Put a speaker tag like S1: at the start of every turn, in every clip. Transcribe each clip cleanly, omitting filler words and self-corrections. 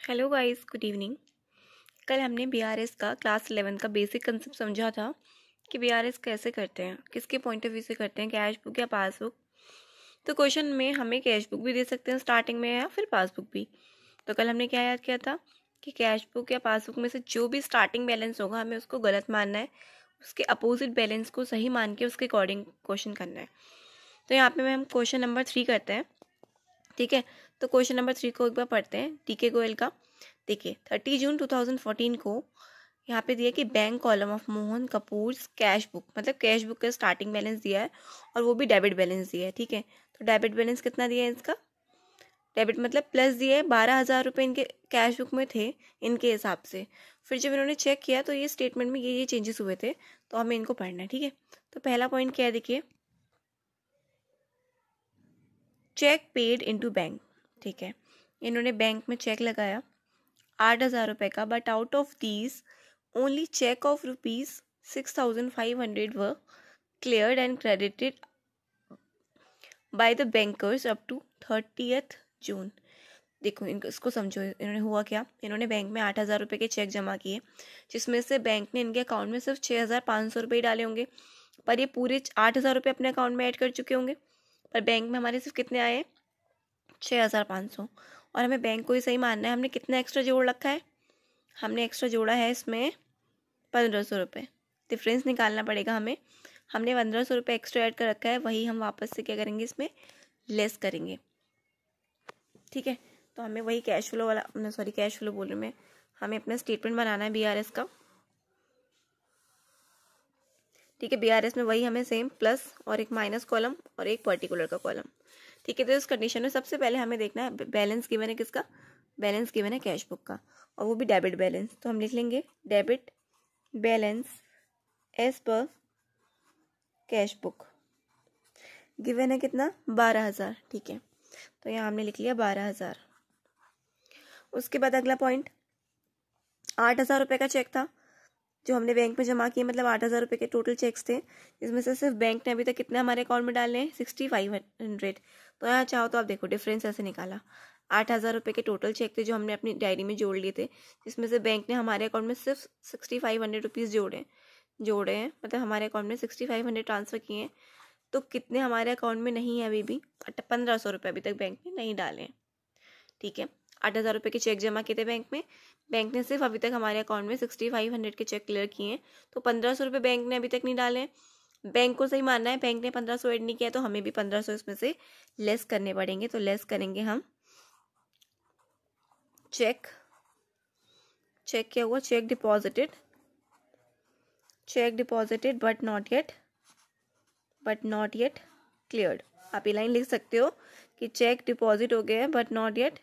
S1: Hello guys, good evening. कल हमने BRS का क्लास 11 का बेसिक कंसेप्ट समझा था कि बीआरएस कैसे करते हैं, किसके पॉइंट ऑफ व्यू से करते हैं, कैश बुक या पासबुक। तो क्वेश्चन में हमें कैश बुक भी दे सकते हैं स्टार्टिंग में या फिर पासबुक भी। तो कल हमने क्या याद किया था कि कैश बुक या पासबुक में से जो भी स्टार्टिंग बैलेंस होगा हमें उसको गलत मानना है, उसके अपोजिट बैलेंस को सही मान के उसके अकॉर्डिंग क्वेश्चन करना है। तो यहाँ पे हम क्वेश्चन नंबर 3 करते हैं, ठीक है। तो क्वेश्चन नंबर 3 को एक बार पढ़ते हैं, टीके गोयल का। देखिए 30 जून 2014 को यहाँ पे दिया कि bank column of Mohan Kapoor cash book, मतलब कैश बुक का स्टार्टिंग बैलेंस दिया है और वो भी डेबिट बैलेंस दिया है, ठीक है। तो डेबिट बैलेंस कितना दिया है इसका, डेबिट मतलब प्लस दिया है, 12,000 रुपये इनके कैश बुक में थे इनके हिसाब से। फिर जब इन्होंने चेक किया तो ये स्टेटमेंट में ये चेंजेस हुए थे, तो हमें इनको पढ़ना है, ठीक है। तो पहला पॉइंट क्या है, देखिए चेक पेड इनटू बैंक, ठीक है। इन्होंने बैंक में चेक लगाया 8,000 रुपये का, but out of these only cheque of ₹6,500 were cleared and credited by the bankers up to 30th June. देखो इसको समझो, इन्होंने हुआ क्या, इन्होंने बैंक में 8,000 रुपये के चेक जमा किए, जिसमें से बैंक ने इनके अकाउंट में सिर्फ 6,500 रुपये डाले होंगे, पर ये पूरे 8,000 रुपये अपने अकाउंट में ऐड कर चुके होंगे। पर बैंक में हमारे सिर्फ कितने आए, 6,500। और हमें बैंक को ही सही मानना है, हमने कितना एक्स्ट्रा जोड़ रखा है, हमने एक्स्ट्रा जोड़ा है इसमें 1,500 रुपये। डिफरेंस निकालना पड़ेगा हमें, हमने 1,500 रुपये एक्स्ट्रा ऐड कर रखा है, वही हम वापस से क्या करेंगे, इसमें लेस करेंगे, ठीक है। तो हमें वही कैश फ्लो वाला, कैश फ्लो बोल रही मैं, हमें अपना स्टेटमेंट बनाना है बीआरएस का, ठीक है। बीआरएस में वही हमें सेम प्लस और एक माइनस कॉलम और एक पर्टिकुलर का कॉलम, ठीक है। तो इस कंडीशन में सबसे पहले हमें देखना है बैलेंस गिवन है किसका, बैलेंस गिवन है कैश बुक का, और वो भी डेबिट बैलेंस। तो हम लिख लेंगे debit balance as per cash book, given है कितना 12,000, ठीक है। तो यहाँ हमने लिख लिया 12,000। उसके बाद अगला पॉइंट, 8,000 रुपये का चेक था जो हमने बैंक में जमा किया, मतलब 8,000 रुपये के टोटल चेक्स थे, जिसमें से सिर्फ बैंक ने अभी तक कितने हमारे अकाउंट में डाले हैं, 6,500। तो यहाँ चाहो तो आप देखो डिफरेंस ऐसे निकाला, 8,000 रुपये के टोटल चेक थे जो हमने अपनी डायरी में जोड़ लिए थे, जिसमें से बैंक ने हमारे अकाउंट में सिर्फ 6,500 रुपीज़ जोड़े हैं, मतलब हमारे अकाउंट में 6,500 ट्रांसफ़र किए हैं। तो कितने हमारे अकाउंट में नहीं है अभी भी, 1,500 रुपये अभी तक बैंक ने नहीं डाले हैं, ठीक है। 8,000 रुपये के चेक जमा किए थे बैंक में, बैंक ने सिर्फ अभी तक हमारे अकाउंट में 6,500 के चेक क्लियर किए हैं, तो 1,500 रुपये बैंक ने अभी तक नहीं डाले हैं। बैंक को सही मानना है, बैंक ने 1,500 ऐड नहीं किया, तो हमें भी 1,500 इसमें से लेस करने पड़ेंगे। तो लेस करेंगे हम चेक क्या हुआ, check deposited but not yet cleared. आप ये लाइन लिख सकते हो कि चेक डिपॉजिट हो गया है बट नॉट येट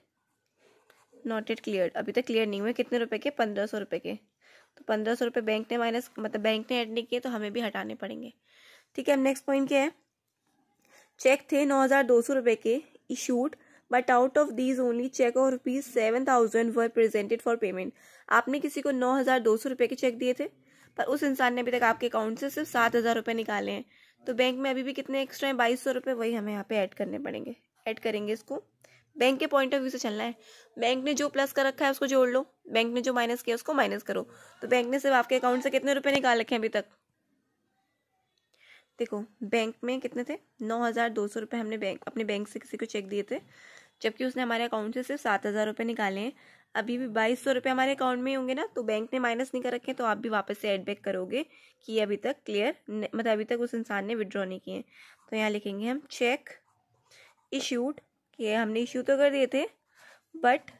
S1: क्लियर्ड, अभी तक क्लियर नहीं हुए। कितने रुपए के, 1,500 रुपये के। तो 1,500 रुपये बैंक ने माइनस, मतलब बैंक ने ऐड नहीं किए, तो हमें भी हटाने पड़ेंगे, ठीक है। अब नेक्स्ट पॉइंट क्या है, चेक थे 9,200 रुपये के issued, but out of these only cheque of ₹7,000 were presented for payment. आपने किसी को 9,200 रुपये के चेक दिए थे, पर उस इंसान ने अभी तक आपके अकाउंट से सिर्फ 7,000 रुपये निकाले हैं, तो बैंक में अभी भी कितने एक्स्ट्रा हैं, 2,200 रुपये, वही हमें यहाँ पे ऐड करने पड़ेंगे। ऐड करेंगे इसको, बैंक के पॉइंट ऑफ व्यू से चलना है। बैंक ने जो प्लस कर रखा है उसको जोड़ लो, बैंक ने जो माइनस किया उसको माइनस करो। तो बैंक ने सिर्फ आपके अकाउंट से कितने रुपए निकाल रखे हैं अभी तक, देखो बैंक में कितने थे, 9,200 रुपये हमने अपने बैंक से किसी को चेक दिए थे, जबकि उसने हमारे अकाउंट से सिर्फ 7,000 रुपये निकाले हैं। अभी भी 2,200 रुपये हमारे अकाउंट में होंगे ना, तो बैंक ने माइनस नहीं कर रखे, तो आप भी वापस से एड बैक करोगे कि ये अभी तक क्लियर, मतलब अभी तक उस इंसान ने विड्रॉ नहीं किए। तो यहाँ लिखेंगे हम चेक इशूड, कि हमने इशू तो कर दिए थे but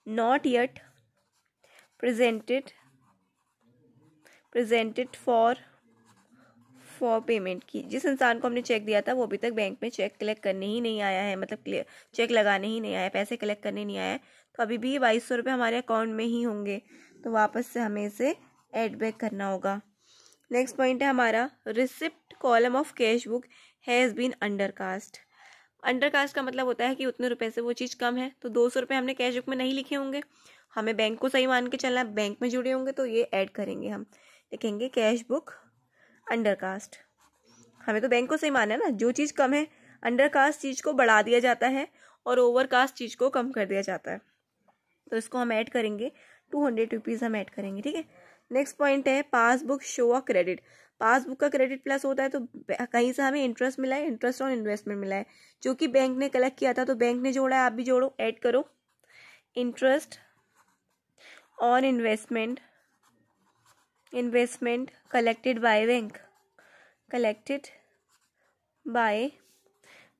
S1: not yet presented for payment की। जिस इंसान को हमने चेक दिया था वो अभी तक बैंक में चेक कलेक्ट करने ही नहीं आया है, मतलब क्लियर चेक लगाने ही नहीं आया, पैसे कलेक्ट करने नहीं आया है, तो अभी भी 2,200 रुपये हमारे अकाउंट में ही होंगे, तो वापस से हमें इसे ऐड बैक करना होगा। नेक्स्ट पॉइंट है हमारा, receipt column of cash book has been undercast. Undercast का मतलब होता है कि उतने रुपए से वो चीज़ कम है, तो 200 रुपये हमने कैश बुक में नहीं लिखे होंगे, हमें बैंक को सही मान के चलना है, बैंक में जुड़े होंगे, तो ये ऐड करेंगे हम, लिखेंगे कैश बुक अंडरकास्ट। हमें तो बैंक को सही मानना है ना, जो चीज़ कम है अंडरकास्ट चीज़ को बढ़ा दिया जाता है और ओवरकास्ट चीज़ को कम कर दिया जाता है। तो इसको हम ऐड करेंगे, 200 रुपीज़ हम ऐड करेंगे, ठीक है। नेक्स्ट पॉइंट है passbook show a credit. Passbook का क्रेडिट प्लस होता है तो कहीं से हमें इंटरेस्ट मिला है, इंटरेस्ट ऑन इन्वेस्टमेंट मिला है जो कि बैंक ने कलेक्ट किया था, तो बैंक ने जोड़ा है, आप भी जोड़ो, ऐड करो। Interest on investment collected by bank, collected by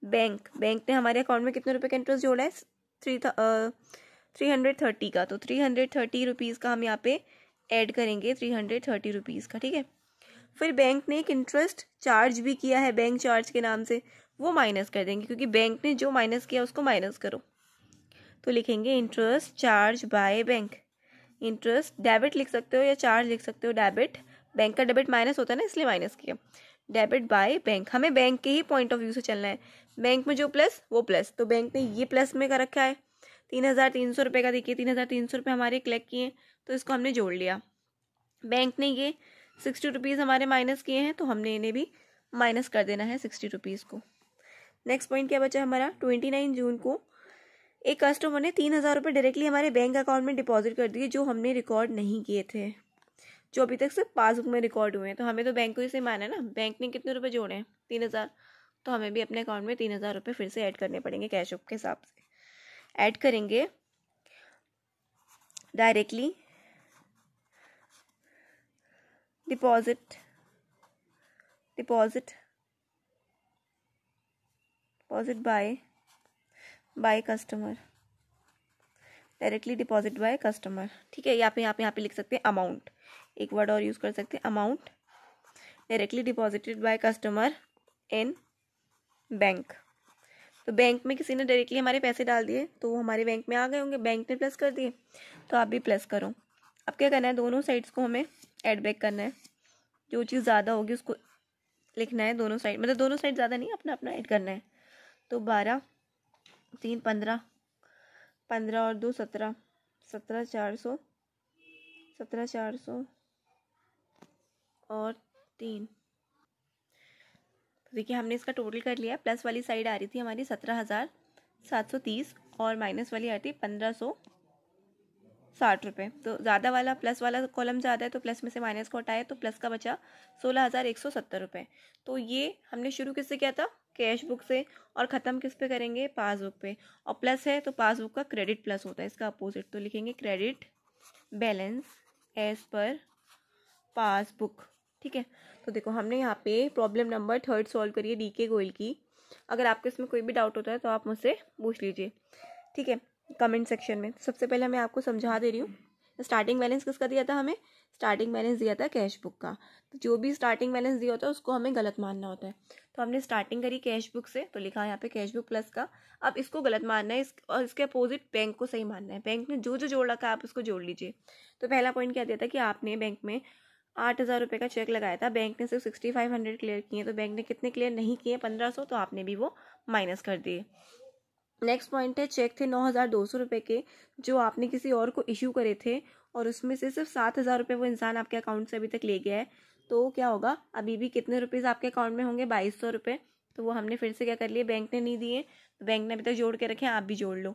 S1: bank. Bank ने हमारे अकाउंट में कितने रुपए का इंटरेस्ट जोड़ा है, 330 का, तो 330 रुपीज़ का हम यहाँ पे ऐड करेंगे, 330 रुपीज़ का, ठीक है। फिर बैंक ने एक इंटरेस्ट चार्ज भी किया है बैंक चार्ज के नाम से, वो माइनस कर देंगे क्योंकि बैंक ने जो माइनस किया उसको माइनस करो, तो लिखेंगे interest charge by bank. Interest debit लिख सकते हो या चार्ज लिख सकते हो, डेबिट, बैंक का डेबिट माइनस होता है ना इसलिए माइनस किया, डेबिट बाय बैंक। हमें बैंक के ही पॉइंट ऑफ व्यू से चलना है, बैंक में जो प्लस वो प्लस, तो बैंक ने ये प्लस में कर रखा है, 3,300 रुपये का, देखिए 3,300 रुपये हमारे कलेक्ट किए तो इसको हमने जोड़ लिया। बैंक ने ये 60 रुपीज़ हमारे माइनस किए हैं तो हमने इन्हें भी माइनस कर देना है 60 रुपीज़ को। नेक्स्ट पॉइंट क्या बचा हमारा, 29 जून को एक कस्टमर ने 3,000 रुपये डायरेक्टली हमारे बैंक अकाउंट में डिपॉजिट कर दिए जो हमने रिकॉर्ड नहीं किए थे, जो अभी तक सिर्फ पासबुक में रिकॉर्ड हुए हैं। तो हमें तो बैंक को इसे माना है ना, बैंक ने कितने रुपए जोड़े हैं, 3,000, तो हमें भी अपने अकाउंट में 3,000 रुपये फिर से ऐड करने पड़ेंगे कैश बुक के हिसाब से। ऐड करेंगे directly deposit by customer, directly deposit by customer, ठीक है। यहाँ पे लिख सकते हैं अमाउंट, एक वर्ड और यूज़ कर सकते हैं, amount directly deposited by customer in bank. तो बैंक में किसी ने डायरेक्टली हमारे पैसे डाल दिए तो वो हमारे बैंक में आ गए होंगे, बैंक ने प्लस कर दिए, तो आप भी प्लस करो। अब क्या करना है, दोनों साइड्स को हमें ऐड बैक करना है, जो चीज़ ज़्यादा होगी उसको लिखना है दोनों साइड, मतलब दोनों साइड ज़्यादा नहीं, अपना अपना ऐड करना है। तो 12, 3, 15, 15 और 2 17, 17,400 और 3, तो देखिए हमने इसका टोटल कर लिया। प्लस वाली साइड आ रही थी हमारी 17,730 और माइनस वाली आ रही थी 1,560 रुपये। तो ज़्यादा वाला प्लस वाला कॉलम ज़्यादा है तो प्लस में से माइनस को हटाए तो प्लस का बचा 16,170 रुपये। तो ये हमने शुरू किससे किया था, कैश बुक से, और ख़त्म किस पे करेंगे, पासबुक पे। और प्लस है तो पासबुक का क्रेडिट प्लस होता है, इसका अपोजिट, तो लिखेंगे credit balance as per passbook, ठीक है। तो देखो हमने यहाँ पे प्रॉब्लम नंबर 3 सॉल्व करी है DK गोयल की। अगर आपको इसमें कोई भी डाउट होता है तो आप मुझसे पूछ लीजिए, ठीक है, कमेंट सेक्शन में। सबसे पहले मैं आपको समझा दे रही हूँ, स्टार्टिंग बैलेंस किसका दिया था, हमें स्टार्टिंग बैलेंस दिया था कैश बुक का। तो जो भी स्टार्टिंग बैलेंस दिया होता है उसको हमें गलत मानना होता है। तो हमने स्टार्टिंग करी कैश बुक से, तो लिखा यहाँ पे कैश बुक प्लस का। अब इसको गलत मानना है और इसके अपोजिट बैंक को सही मानना है। बैंक ने जो जो जोड़ रखा है आप उसको जोड़ लीजिए। तो पहला पॉइंट क्या दिया था कि आपने बैंक में 8,000 रुपये का चेक लगाया था, बैंक ने सिर्फ 6,500 क्लियर किए, तो बैंक ने कितने क्लियर नहीं किए, 1,500, तो आपने भी वो माइनस कर दिए। नेक्स्ट पॉइंट है चेक थे 9,200 रुपये के जो आपने किसी और को इशू करे थे और उसमें से सिर्फ 7,000 रुपये वो इंसान आपके अकाउंट से अभी तक ले गया है, तो क्या होगा, अभी भी कितने रुपीज़ आपके अकाउंट में होंगे, 2,200 रुपये। तो वो हमने फिर से क्या कर लिए, बैंक ने नहीं दिए तो बैंक ने अभी तक जोड़ के रखे, आप भी जोड़ लो।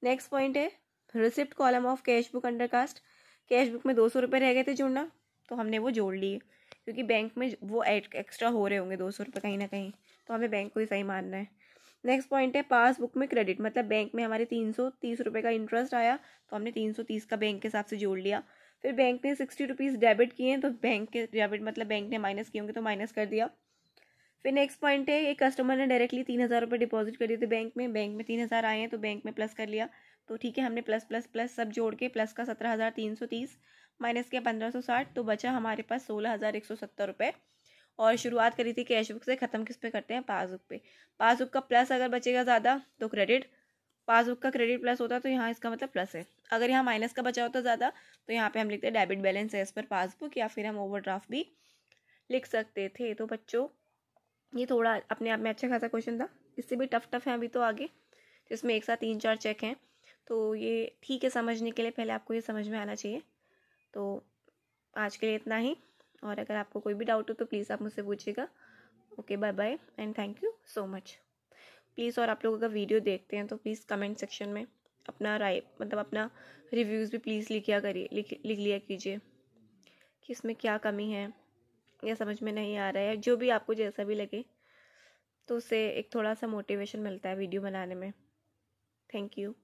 S1: नेक्स्ट पॉइंट है receipt column of cash book undercast. Cash book में 200 रुपये रह गए थे जोड़ना, तो हमने वो जोड़ लिए क्योंकि बैंक में वो एक्स्ट्रा हो रहे होंगे 200 रुपये कहीं ना कहीं, तो हमें बैंक को ही सही मानना है। नेक्स्ट पॉइंट है पासबुक में क्रेडिट, मतलब बैंक में हमारे 330 रुपये का इंटरेस्ट आया तो हमने 330 का बैंक के हिसाब से जोड़ लिया। फिर बैंक ने 60 रुपीज़ डेबिट किए हैं तो बैंक के डेबिट मतलब बैंक ने माइनस किए होंगे तो माइनस कर दिया। फिर नेक्स्ट पॉइंट है एक कस्टमर ने डायरेक्टली 3,000 रुपये डिपॉजिट कर दिए थे बैंक में 3,000 आए हैं तो बैंक में प्लस कर लिया। तो ठीक है, हमने प्लस प्लस प्लस सब जोड़ के प्लस का 17,330 माइनस किया 1,560, तो बचा हमारे पास 16,170 रुपये। और शुरुआत करी थी कैश बुक से, ख़त्म किस पे करते हैं, पासबुक पे। पासबुक का प्लस अगर बचेगा ज़्यादा तो क्रेडिट, पासबुक का क्रेडिट प्लस होता तो यहाँ इसका मतलब प्लस है। अगर यहाँ माइनस का बचा होता ज़्यादा तो यहाँ पे हम लिखते हैं debit balance as per passbook, या फिर हम ओवरड्राफ्ट भी लिख सकते थे। तो बच्चों ये थोड़ा अपने आप में अच्छा खासा क्वेश्चन था, इससे भी टफ है अभी तो आगे, जिसमें एक साथ 3-4 चेक हैं, तो ये ठीक है समझने के लिए, पहले आपको ये समझ में आना चाहिए। तो आज के लिए इतना ही, और अगर आपको कोई भी डाउट हो तो प्लीज़ आप मुझसे पूछिएगा। Okay, bye bye and thank you so much. Please, और आप लोग अगर वीडियो देखते हैं तो प्लीज़ कमेंट सेक्शन में अपना मतलब अपना रिव्यूज़ भी प्लीज़ लिख लिया कीजिए कि इसमें क्या कमी है या समझ में नहीं आ रहा है, जो भी आपको जैसा भी लगे, तो उससे एक थोड़ा सा मोटिवेशन मिलता है वीडियो बनाने में। Thank you.